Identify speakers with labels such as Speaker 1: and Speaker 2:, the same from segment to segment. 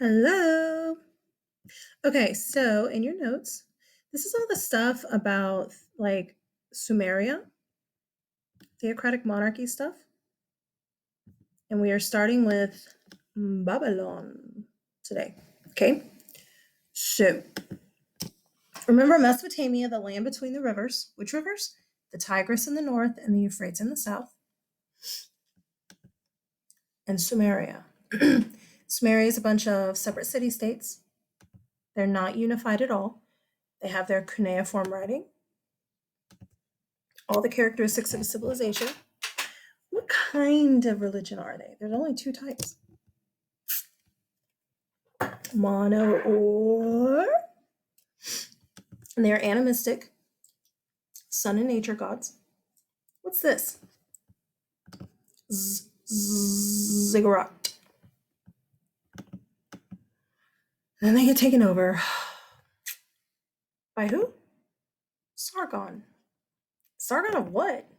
Speaker 1: Hello. Okay, so in your notes, this is all the stuff about like Sumeria, theocratic monarchy stuff. And we are starting with Babylon today. Okay, so remember Mesopotamia, the land between the rivers. Which rivers? The Tigris in the north and the Euphrates in the south. And Sumeria. Sumeria is a bunch of separate city states. They're not unified at all. They have their cuneiform writing, all the characteristics of a civilization. What kind of religion are they? There's only two types: mono or. And they're animistic, sun and nature gods. What's this? Ziggurat. Then they get taken over by who? Sargon. Sargon of what?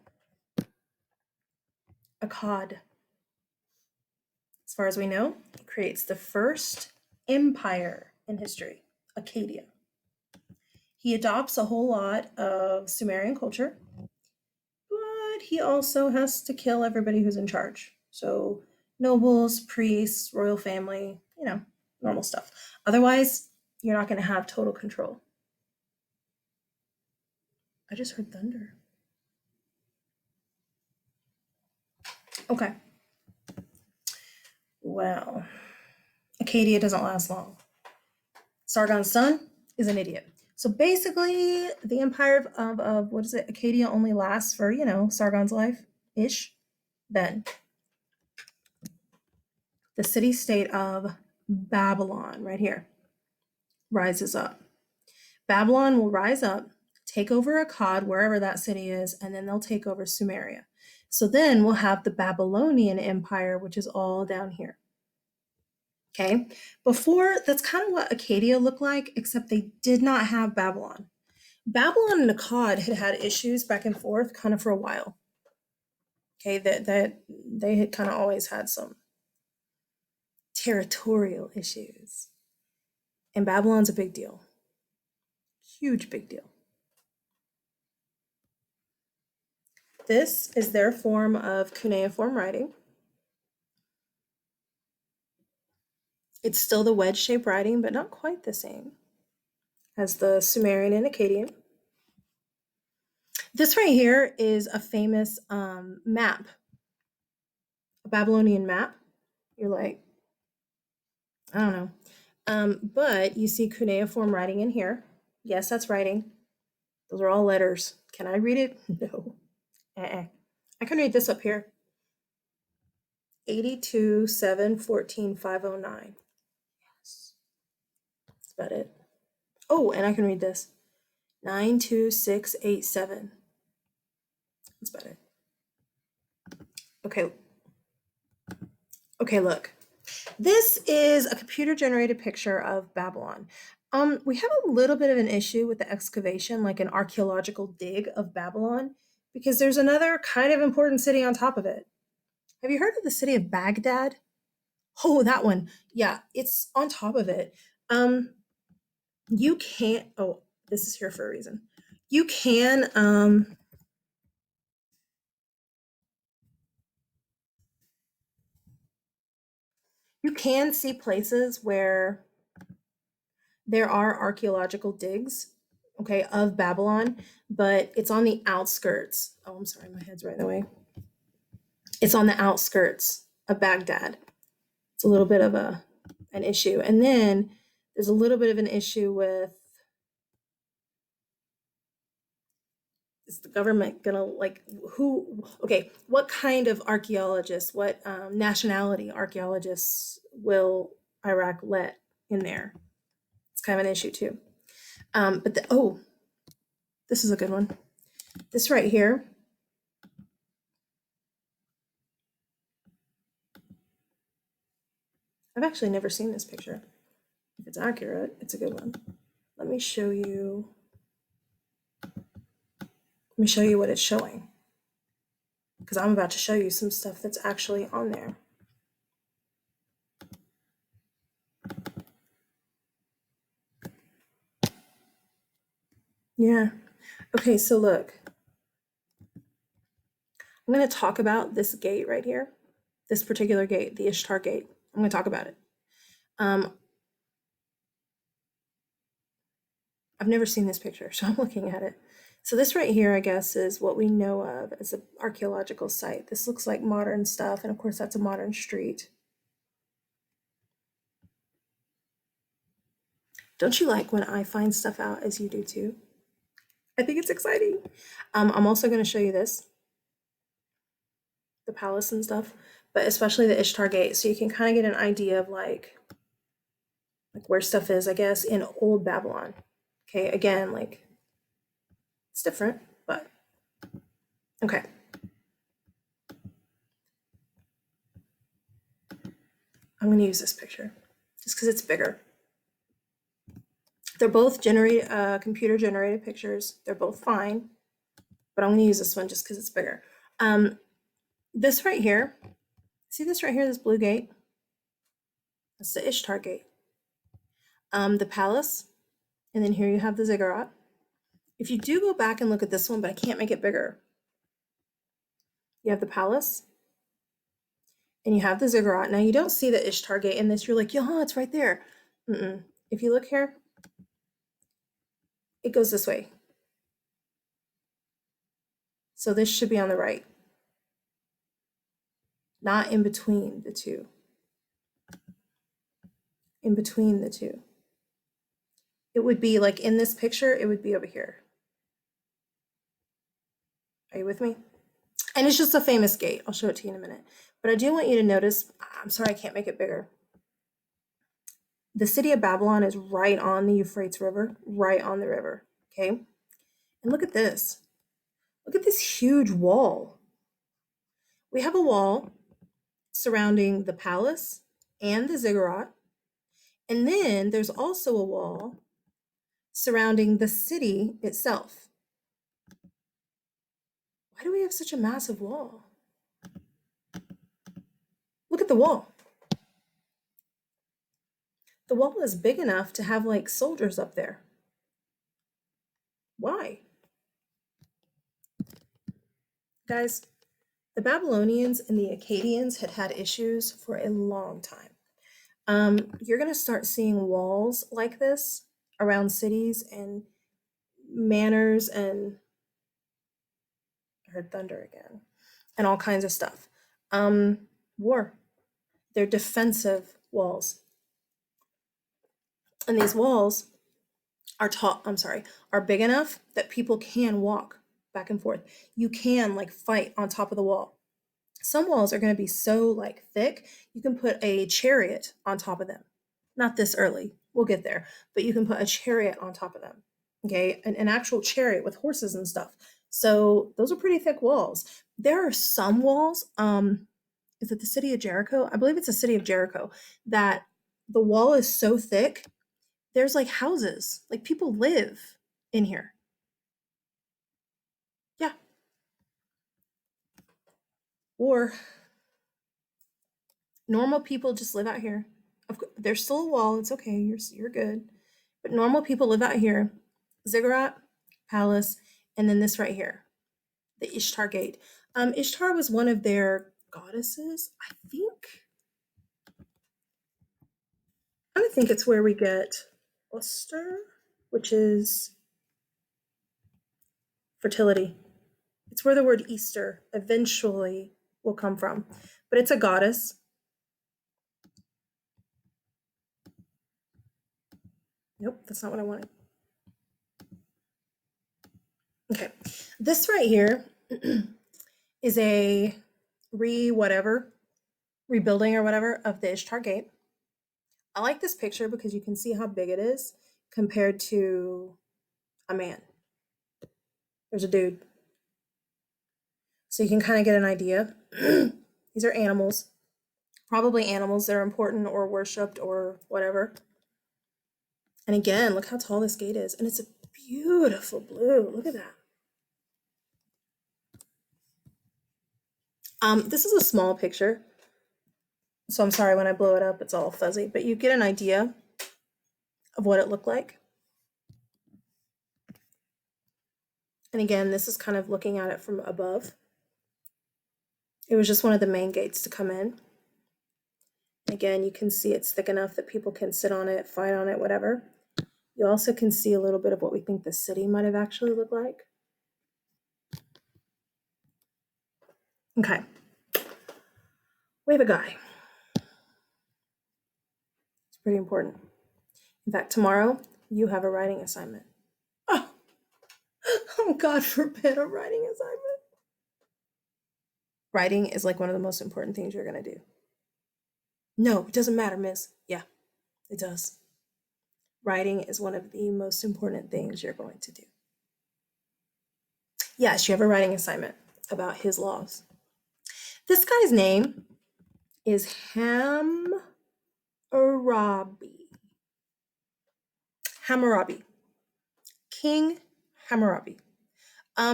Speaker 1: Akkad. As far as we know, he creates the first empire in history, Acadia. He adopts a whole lot of Sumerian culture, but he also has to kill everybody who's in charge. So, nobles, priests, royal family, normal stuff. Otherwise, you're not going to have total control. I just heard thunder. Okay. Well, Acadia doesn't last long. Sargon's son is an idiot. So basically, the empire of what is it? Acadia only lasts for, Sargon's life ish. Then the city state of Babylon, right here, rises up. Babylon will rise up, take over Akkad, wherever that city is, and then they'll take over Sumeria. So then we'll have the Babylonian Empire, which is all down here. Okay, before, that's kind of what Acadia looked like, except they did not have Babylon. Babylon and Akkad had issues back and forth kind of for a while. Okay, that they had kind of always had some territorial issues. And Babylon's a big deal. Huge big deal. This is their form of cuneiform writing. It's still the wedge-shaped writing, but not quite the same as the Sumerian and Akkadian. This right here is a famous map, a Babylonian map. You're like, I don't know. But you see cuneiform writing in here. Yes, that's writing. Those are all letters. Can I read it? No. I can read this up here. 82, 7, 14, 509. Yes. That's about it. Oh, and I can read this. 92687. That's about it. Okay, look. This is a computer-generated picture of Babylon. We have a little bit of an issue with the excavation, like an archaeological dig of Babylon, because there's another kind of important city on top of it. Have you heard of the city of Baghdad? Oh, that one. Yeah, it's on top of it. You can't. Oh, this is here for a reason. You can. You can see places where there are archaeological digs, okay, of Babylon, but it's on the outskirts. Oh, I'm sorry, my head's right in the way. It's on the outskirts of Baghdad. It's a little bit of an issue. And then there's a little bit of an issue with, is the government gonna what kind of archaeologists, what nationality archaeologists will Iraq let in there? It's kind of an issue too. But this is a good one. This right here. I've actually never seen this picture. If it's accurate, it's a good one. Let me show you what it's showing, because I'm about to show you some stuff that's actually on there. Yeah. Okay, so look, I'm going to talk about this gate right here, this particular gate, the Ishtar gate. I'm going to talk about it. Um, I've never seen this picture, so I'm looking at it. So this right here, I guess, is what we know of as an archaeological site. This looks like modern stuff, and of course, that's a modern street. Don't you like when I find stuff out as you do too? I think it's exciting. I'm also going to show you this, the palace and stuff, but especially the Ishtar Gate, so you can kind of get an idea of like where stuff is, I guess, in old Babylon. Okay, again, like it's different, but okay. I'm going to use this picture just because it's bigger. They're both computer generated pictures. They're both fine, but I'm going to use this one just because it's bigger. This right here, see this right here, this blue gate? That's the Ishtar Gate. The palace, and then here you have the ziggurat. If you do go back and look at this one, but I can't make it bigger, you have the palace, and you have the ziggurat. Now you don't see the Ishtar Gate in this. You're like, yeah, it's right there. If you look here, it goes this way. So this should be on the right, not in between the two. In between the two. It would be like in this picture, it would be over here. Are you with me? And it's just a famous gate. I'll show it to you in a minute. But I do want you to notice, I'm sorry I can't make it bigger. The city of Babylon is right on the Euphrates River, right on the river, okay? And look at this. Look at this huge wall. We have a wall surrounding the palace and the ziggurat. And then there's also a wall surrounding the city itself. Why do we have such a massive wall? Look at the wall. The wall is big enough to have like soldiers up there. Why? Guys, the Babylonians and the Akkadians had had issues for a long time. You're going to start seeing walls like this around cities and manors, and I heard thunder again, and all kinds of stuff. War. They're defensive walls. And these walls are big enough that people can walk back and forth. You can like fight on top of the wall. Some walls are going to be so like thick, you can put a chariot on top of them. Not this early, we'll get there, but you can put a chariot on top of them. Okay, an actual chariot with horses and stuff. So those are pretty thick walls. There are some walls, is it the city of Jericho? I believe it's the city of Jericho, that the wall is so thick, there's like houses, like people live in here. Yeah. Or normal people just live out here. There's still a wall. It's okay. You're good. But normal people live out here. Ziggurat, palace, and then this right here, the Ishtar Gate. Ishtar was one of their goddesses, I think. I think it's where we get Oster, which is fertility. It's where the word Easter eventually will come from. But it's a goddess. Nope, that's not what I wanted. Okay, this right here is a rebuilding or whatever of the Ishtar Gate. I like this picture because you can see how big it is compared to a man. There's a dude. So you can kind of get an idea. These are animals, probably animals that are important or worshipped or whatever. And again, look how tall this gate is. And it's a beautiful blue. Look at that. This is a small picture. So I'm sorry when I blow it up, it's all fuzzy, but you get an idea of what it looked like. And again, this is kind of looking at it from above. It was just one of the main gates to come in. Again, you can see it's thick enough that people can sit on it, fight on it, whatever. You also can see a little bit of what we think the city might have actually looked like. Okay. We have a guy. It's pretty important. In fact, tomorrow you have a writing assignment. Oh, oh God forbid a writing assignment. Writing is like one of the most important things you're going to do. No, it doesn't matter, miss. Yeah, it does. Writing is one of the most important things you're going to do. Yes, you have a writing assignment about his laws. This guy's name is Hammurabi. Hammurabi. King Hammurabi.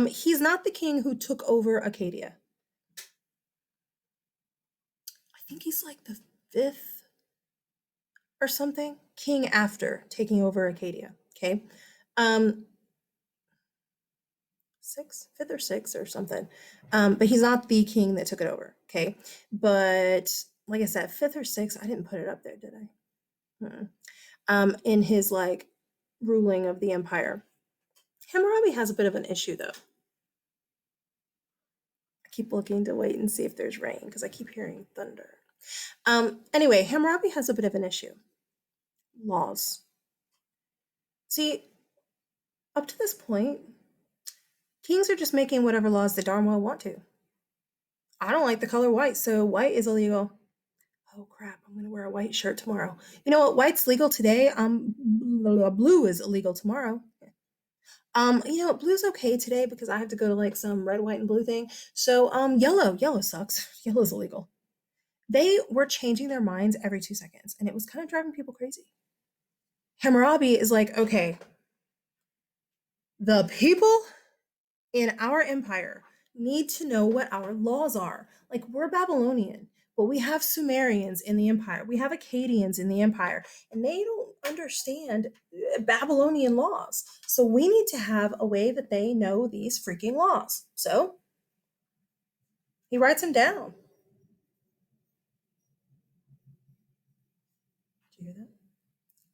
Speaker 1: He's not the king who took over Acadia. I think he's like the fifth or something king after taking over Acadia. Okay. Fifth or sixth or something. But he's not the king that took it over. Okay. But like I said, fifth or sixth, I didn't put it up there, did I? In his like ruling of the empire. Hammurabi has a bit of an issue though. I keep looking to wait and see if there's rain because I keep hearing thunder. Anyway, Hammurabi has a bit of an issue. Laws. See, up to this point, kings are just making whatever laws they darn well want to. I don't like the color white, so white is illegal. Oh crap, I'm gonna wear a white shirt tomorrow. You know what? White's legal today. Blue is illegal tomorrow. You know what? Blue's okay today because I have to go to like some red, white, and blue thing. So, yellow sucks. Yellow's illegal. They were changing their minds every 2 seconds, and it was kind of driving people crazy. Hammurabi is like, okay, the people in our empire need to know what our laws are. Like, we're Babylonian, but we have Sumerians in the empire, we have Akkadians in the empire, and they don't understand Babylonian laws. So we need to have a way that they know these freaking laws. So he writes them down. Do you hear that?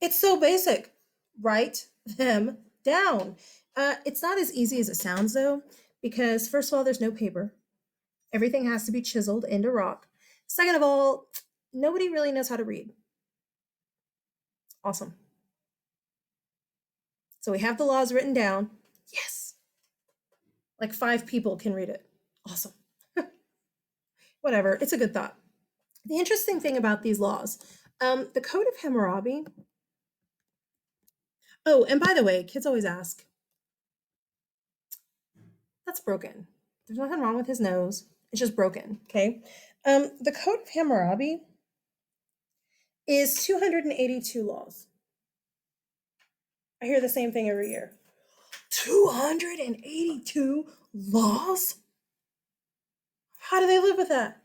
Speaker 1: It's so basic. Write them down. It's not as easy as it sounds, though, because first of all, there's no paper. Everything has to be chiseled into rock. Second of all, nobody really knows how to read. Awesome. So we have the laws written down. Yes. Like 5 people can read it. Awesome. Whatever. It's a good thought. The interesting thing about these laws, the Code of Hammurabi. Oh, and by the way, kids always ask, that's broken. There's nothing wrong with his nose. It's just broken. Okay. The Code of Hammurabi is 282 laws. I hear the same thing every year. 282 laws? How do they live with that?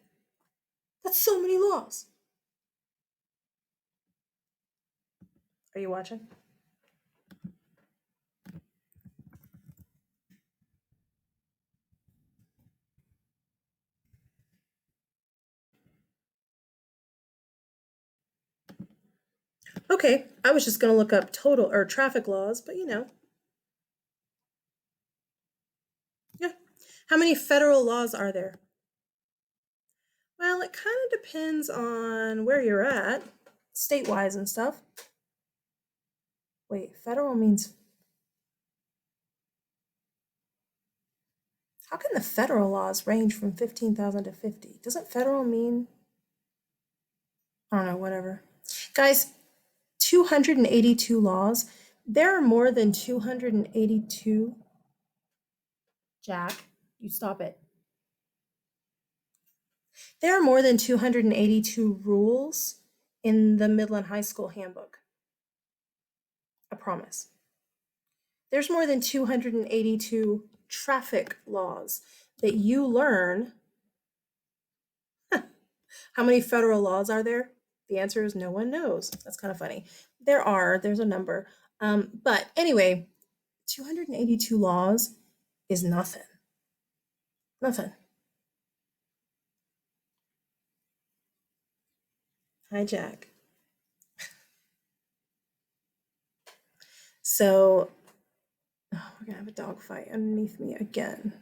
Speaker 1: That's so many laws. Are you watching? Okay, I was just going to look up total or traffic laws, but you know. Yeah. How many federal laws are there? Well, it kind of depends on where you're at, state-wise and stuff. Wait, federal means. How can the federal laws range from 15,000 to 50? Doesn't federal mean. I don't know, whatever. Guys, 282 laws. There are more than 282. Jack, you stop it. There are more than 282 rules in the Midland High School handbook. I promise. There's more than 282 traffic laws that you learn. How many federal laws are there? The answer is no one knows. That's kind of funny. There's a number. But anyway, 282 laws is nothing. Nothing. Hi, Jack. So, oh, we're going to have a dog fight underneath me again.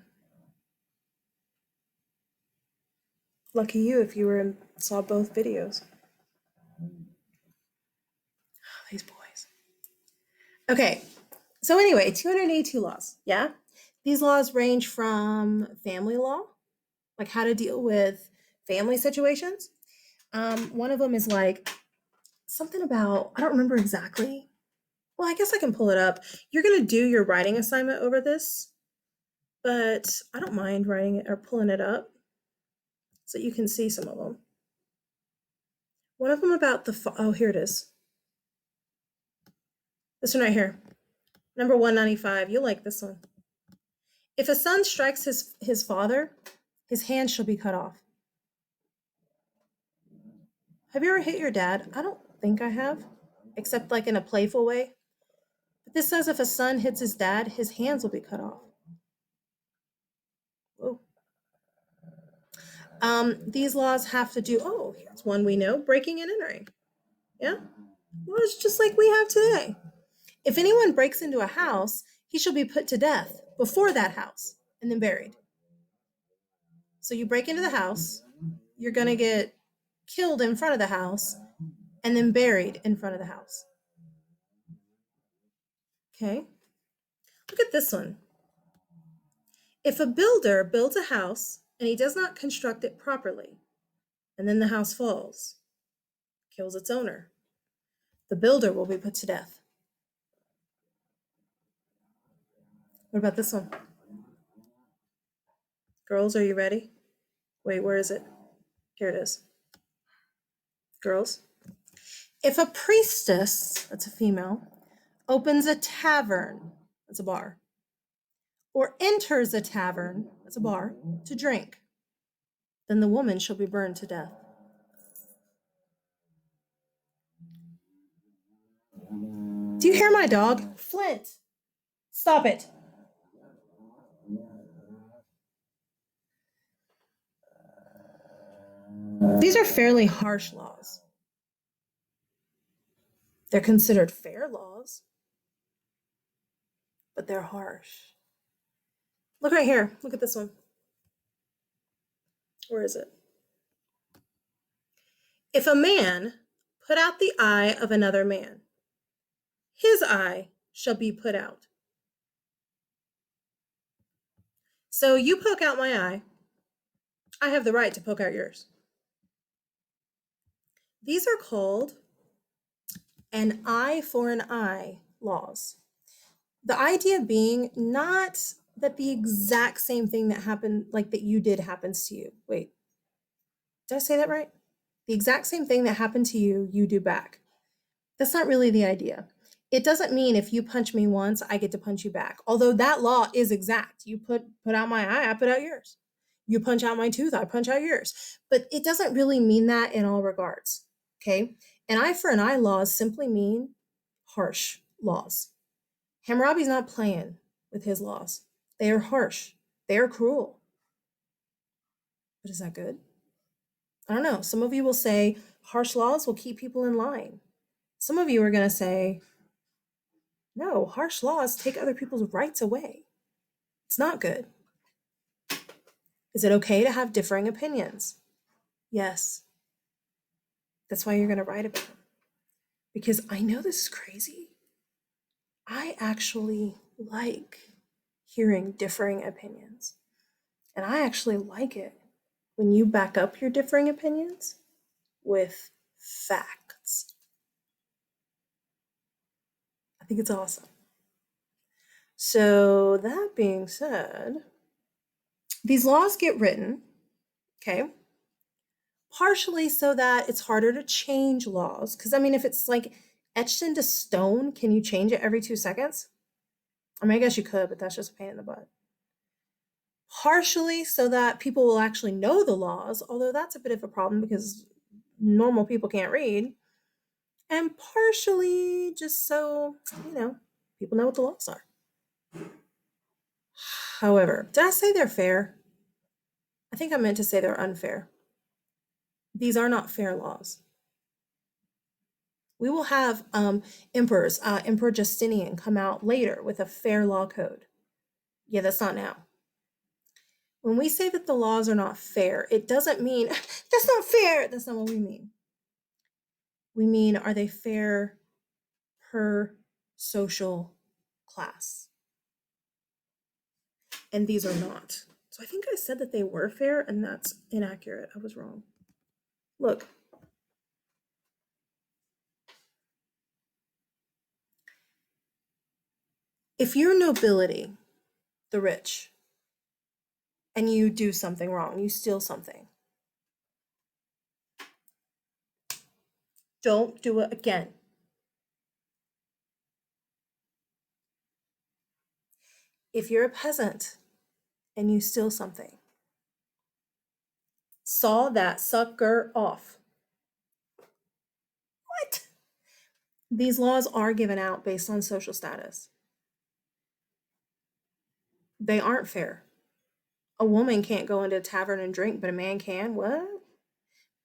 Speaker 1: Lucky you if you saw both videos. Oh, these boys. Okay, so anyway, 282 laws, yeah? These laws range from family law, like how to deal with family situations. One of them is like something about, I don't remember exactly. Well, I guess I can pull it up. You're going to do your writing assignment over this, but I don't mind writing it or pulling it up so you can see some of them. One of them about oh, here it is. This one right here. Number 195. You'll like this one. If a son strikes his father, his hand shall be cut off. Have you ever hit your dad? I don't think I have, except like in a playful way. But this says if a son hits his dad, his hands will be cut off. Whoa. These laws have to do, oh, here's one we know, breaking and entering. Yeah? Well, it's just like we have today. If anyone breaks into a house, he shall be put to death before that house and then buried. So you break into the house, you're going to get killed in front of the house and then buried in front of the house. Okay? Look at this one. If a builder builds a house and he does not construct it properly, and then the house falls, kills its owner, the builder will be put to death. What about this one? Girls, are you ready? Wait, where is it? Here it is. Girls. If a priestess, that's a female, opens a tavern, that's a bar, or enters a tavern, that's a bar, to drink, then the woman shall be burned to death. Do you hear my dog? Flint, stop it. These are fairly harsh laws. They're considered fair laws, but they're harsh. Look right here. Look at this one. Where is it? If a man put out the eye of another man, his eye shall be put out. So you poke out my eye, I have the right to poke out yours. These are called an eye for an eye laws. The idea being not that the exact same thing that happened, like that you did, happens to you. Wait, did I say that right? The exact same thing that happened to you, you do back. That's not really the idea. It doesn't mean if you punch me once, I get to punch you back. Although that law is exact. You put out my eye, I put out yours. You punch out my tooth, I punch out yours. But it doesn't really mean that in all regards. Okay? An eye for an eye laws simply mean harsh laws. Hammurabi's not playing with his laws. They are harsh. They are cruel. But is that good? I don't know. Some of you will say harsh laws will keep people in line. Some of you are going to say, no, harsh laws take other people's rights away. It's not good. Is it okay to have differing opinions? Yes. That's why you're going to write about them. Because I know this is crazy. I actually like hearing differing opinions. And I actually like it when you back up your differing opinions with facts. I think it's awesome. So that being said, these laws get written, okay, partially so that it's harder to change laws. Because, I mean, if it's like etched into stone, can you change it every 2 seconds? I mean, I guess you could, but that's just a pain in the butt. Partially so that people will actually know the laws, although that's a bit of a problem because normal people can't read. And partially just so, people know what the laws are. However, did I say they're fair? I think I meant to say they're unfair. These are not fair laws. We will have emperors, Emperor Justinian, come out later with a fair law code. Yeah, that's not now. When we say that the laws are not fair, it doesn't mean that's not fair. That's not what we mean. We mean, are they fair per social class? And these are not. So I think I said that they were fair, and that's inaccurate. I was wrong. Look. If you're nobility, the rich, and you do something wrong, you steal something, don't do it again. If you're a peasant and you steal something, saw that sucker off. What? These laws are given out based on social status. They aren't fair. A woman can't go into a tavern and drink, but a man can. What?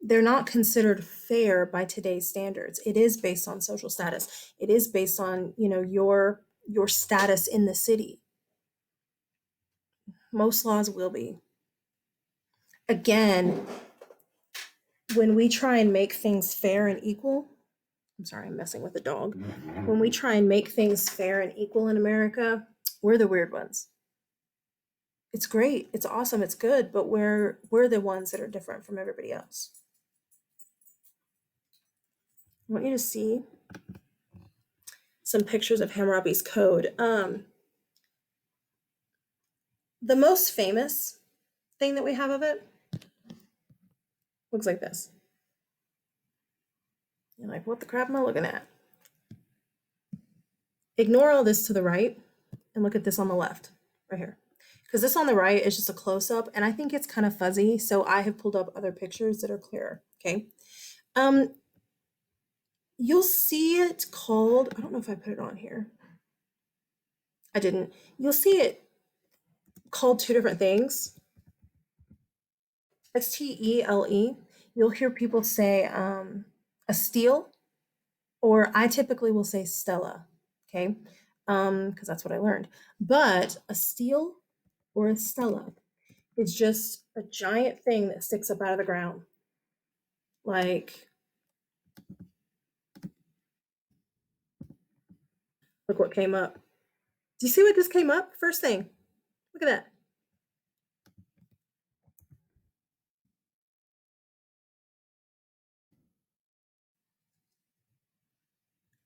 Speaker 1: They're not considered fair by today's standards. It is based on social status. It is based on, your status in the city. Most laws will be. Again, when we try and make things fair and equal, I'm sorry, I'm messing with the dog. When we try and make things fair and equal in America, we're the weird ones. It's great, it's awesome, it's good, but we're the ones that are different from everybody else. I want you to see some pictures of Hammurabi's code. The most famous thing that we have of it looks like this. You're like, what the crap am I looking at? Ignore all this to the right and look at this on the left, right here. Because this on the right is just a close-up, and I think it's kind of fuzzy, so I have pulled up other pictures that are clearer, okay? You'll see it called, I don't know if I put it on here. I didn't. You'll see it called two different things. Stele. You'll hear people say a stele, or I typically will say Stella, okay? Because that's what I learned. But a stele or a Stella is just a giant thing that sticks up out of the ground. Like, look what came up. Do you see what just came up? First thing. Look at that.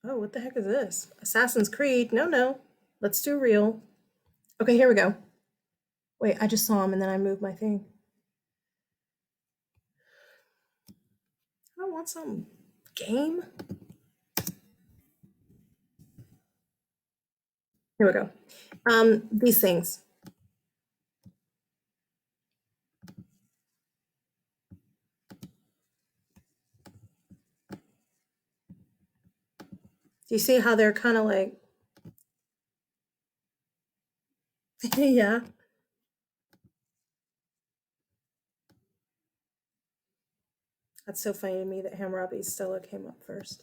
Speaker 1: Oh, what the heck is this? Assassin's Creed. No, no. Let's do real. Okay, here we go. Wait, I just saw him and then I moved my thing. I don't want some game. Here we go. These things. Do you see how they're kind of like, yeah. That's so funny to me that Hammurabi's Stella came up first.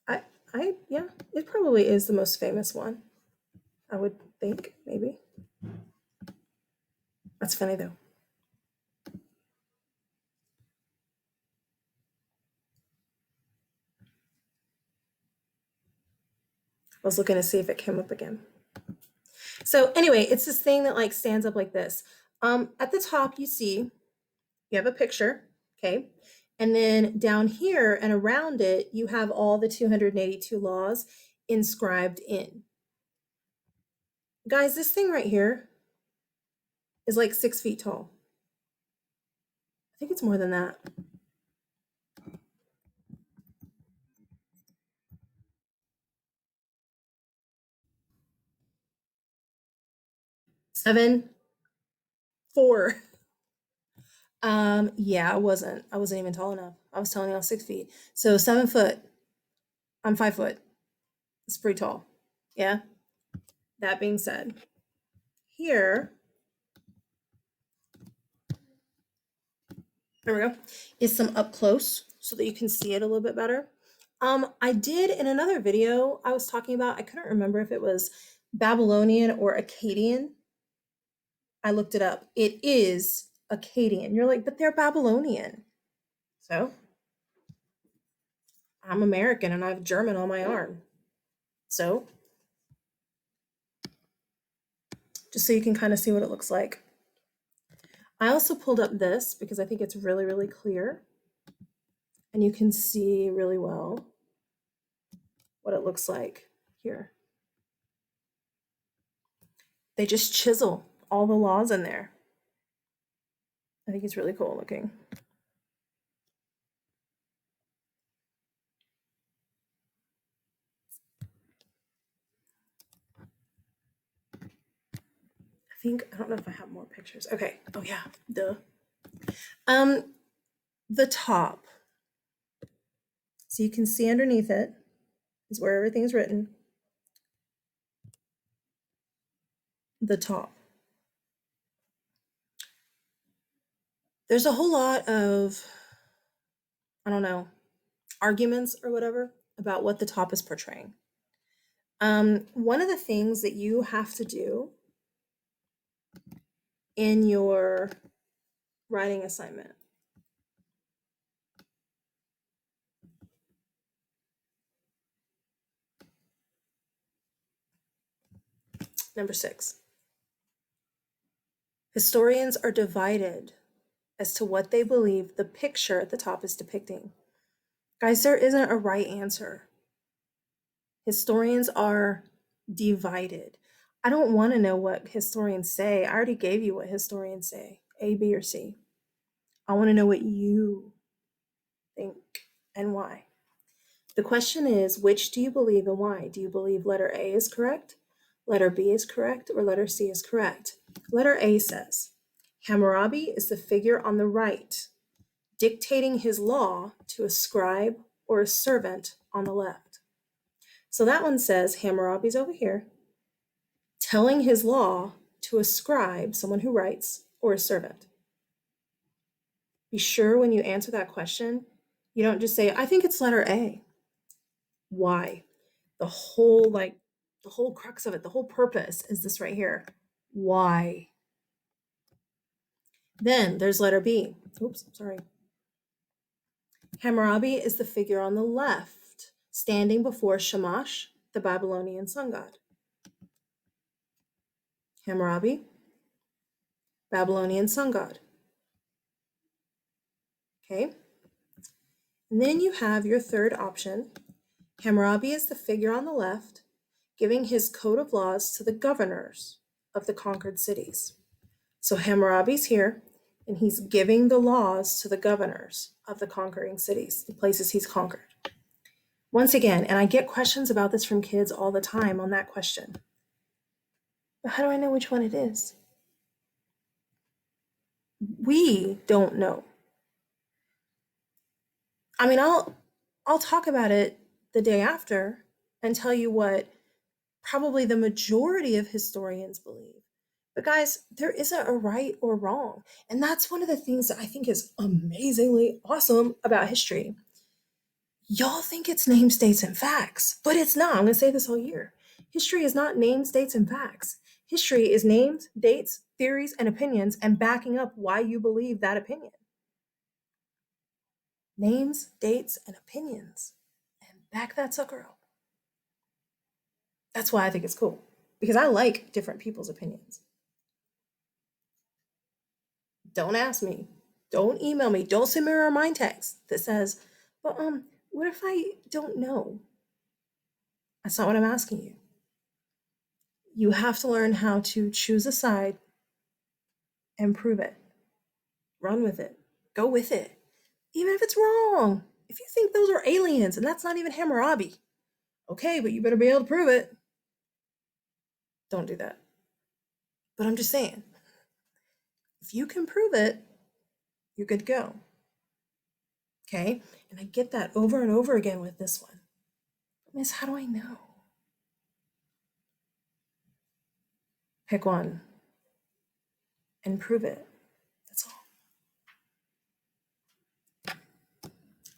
Speaker 1: I, yeah, it probably is the most famous one. I would think, maybe. That's funny though. I was looking to see if it came up again. So anyway, it's this thing that like stands up like this. At the top, you see you have a picture, okay? And then down here and around it, you have all the 282 laws inscribed in. Guys, this thing right here is like 6 feet tall. I think it's more than that. Seven, four. Yeah, I wasn't even tall enough. I was telling you I was 6 feet. So 7 foot. I'm 5 foot. It's pretty tall. Yeah. That being said, here, there we go, is some up close so that you can see it a little bit better. I did in another video I was talking about, I couldn't remember if it was Babylonian or Akkadian. I looked it up. It is Akkadian. You're like, but they're Babylonian. So I'm American and I have German on my arm. So just so you can kind of see what it looks like. I also pulled up this because I think it's really, really clear. And you can see really well what it looks like here. They just chisel all the laws in there. I think it's really cool looking. I don't know if I have more pictures. Okay. Oh yeah, duh. The top. So you can see underneath it is where everything's written. The top. There's a whole lot of, I don't know, arguments or whatever about what the top is portraying. One of the things that you have to do in your writing assignment number 6. Historians are divided as to what they believe the picture at the top is depicting. Guys, there isn't a right answer. Historians are divided. I don't want to know what historians say. I already gave you what historians say, A, B, or C. I want to know what you think and why. The question is, which do you believe and why? Do you believe letter A is correct, letter B is correct, or letter C is correct? Letter A says, Hammurabi is the figure on the right, dictating his law to a scribe or a servant on the left. So that one says Hammurabi's over here, telling his law to a scribe, someone who writes, or a servant. Be sure when you answer that question, you don't just say, I think it's letter A. Why? The whole crux of it, the whole purpose is this right here. Why? Then there's letter B. Oops, sorry. Hammurabi is the figure on the left, standing before Shamash, the Babylonian sun god. Hammurabi, Babylonian sun god. Okay. And then you have your third option. Hammurabi is the figure on the left, giving his code of laws to the governors of the conquered cities. So Hammurabi's here, and he's giving the laws to the governors of the conquering cities, the places he's conquered. Once again, and I get questions about this from kids all the time on that question. But how do I know which one it is? We don't know. I mean, I'll talk about it the day after and tell you what probably the majority of historians believe. But guys, there isn't a right or wrong. And that's one of the things that I think is amazingly awesome about history. Y'all think it's names, dates, and facts, but it's not. I'm going to say this all year. History is not names, dates, and facts. History is names, dates, theories, and opinions, and backing up why you believe that opinion. Names, dates, and opinions, and back that sucker up. That's why I think it's cool, because I like different people's opinions. Don't ask me. Don't email me. Don't send me a remind text that says, but what if I don't know? That's not what I'm asking you. You have to learn how to choose a side and prove it. Run with it. Go with it. Even if it's wrong. If you think those are aliens and that's not even Hammurabi, okay, but you better be able to prove it. Don't do that. But I'm just saying, if you can prove it, you're good to go. Okay? And I get that over and over again with this one. Miss, how do I know? Pick one and prove it. That's all.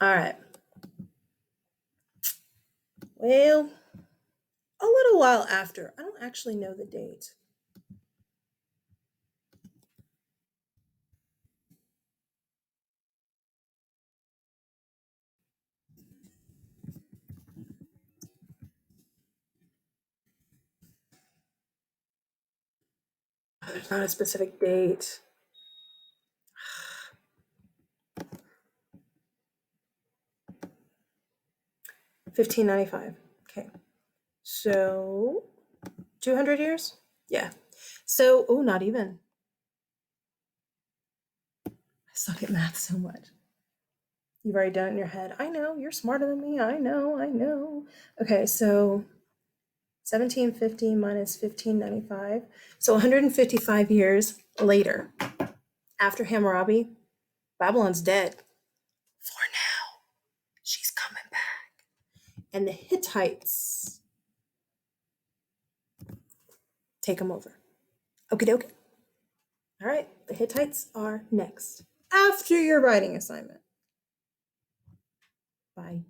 Speaker 1: All right. Well, a little while after. I don't actually know the date. There's not a specific date. 1595. Okay. So 200 years? Yeah. So, oh, not even. I suck at math so much. You've already done it in your head. I know, you're smarter than me. I know. Okay, so 1750 minus 1595. So 155 years later, after Hammurabi, Babylon's dead. For now. She's coming back. And the Hittites take them over. Okie dokie. All right, the Hittites are next after your writing assignment. Bye.